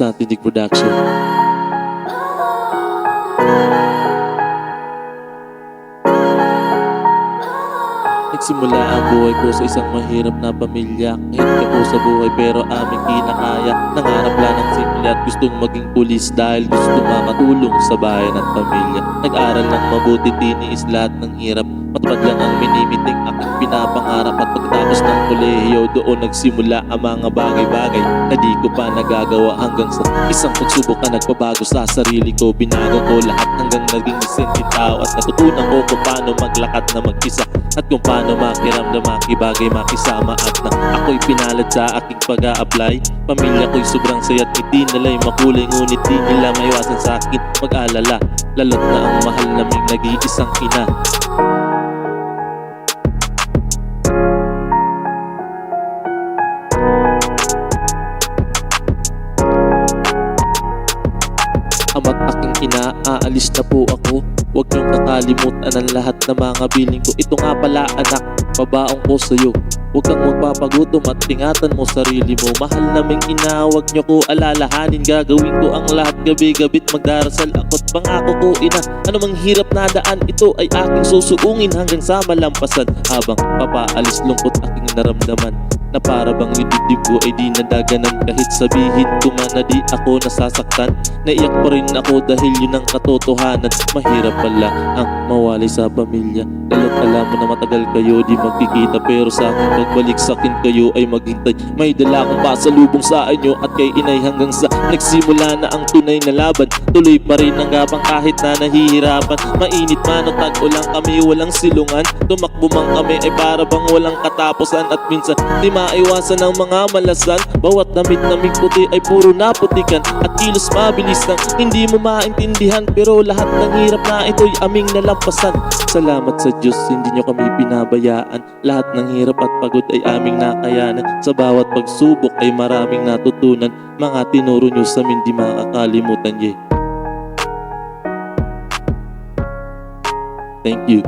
sa Tindig Production. Nagsimula ang buhay ko sa isang mahirap na pamilya. Kahit ako sa buhay pero aming kinakaya. Nangarap lang ng simple at gustong maging pulis dahil gusto makatulong sa bayan at pamilya. Nag-aral ng mabuti, tiniis lahat ng hirap. Matupad lang ang minimiting aking pinapangarap. At pagtapos ng kolehiyo, doon nagsimula ang mga bagay-bagay na di ko pa nagagawa hanggang sa isang pagsubok na nagpabago sa sarili ko. Binago ko lahat hanggang naging isang tao at natutunan ko kung paano maglakad na mag-isa at kung paano makiramdam, makibagay, makisama. At nang ako'y pinalad sa aking pag-a-apply, pamilya ko'y sobrang saya't ngiti nila'y makulay, ngunit di nila maiwasan sa akin mag-alala, lalo't na ang mahal naming nag-iisang ina. Ama't aking ina, aalis na po ako. Huwag niyong kakalimutan ang lahat ng mga biling ko. Ito nga pala anak, pabaong ko sa'yo. Huwag kang magpapagutom at ingatan mo sarili mo. Mahal naming ina, huwag niyo ko alalahanin. Gagawin ko ang lahat gabi-gabit, magdarasal ako't pangako ko ina. Anumang hirap na daan, ito ay aking susuungin hanggang sa malampasan. Habang papaalis lungkot aking naramdaman, na para bang yung dibdib ko ay di nadaganan. Kahit sabihin ko man na di ako nasasaktan, naiyak pa rin ako dahil yun ang katotohanan. Mahirap pala ang mawalay sa pamilya, lalo't alam mo na matagal kayo di magkikita. Pero sa akin pagbalik sa akin kayo ay maghintay. May dala akong pasalubong sa inyo at kay inay hanggang sa nagsimula na ang tunay na laban. Tuloy pa rin ang gabang kahit na nahihirapan. Mainit man o tag-ulang kami walang silungan. Tumakbo man kami ay para bang walang katapusan. At minsan di maiwasan ang mga malasan. Bawat damit naming puti ay puro naputikan at kilos mabilis nang hindi mo maintindihan. Pero lahat ng hirap na ito'y aming nalampasan. Salamat sa Diyos, hindi nyo kami pinabayaan. Lahat ng hirap at pagod ay aming nakayanan. Sa bawat pagsubok ay maraming natutunan. Mga tinuro nyo sa amin di makakalimutan. Yeah. Thank you.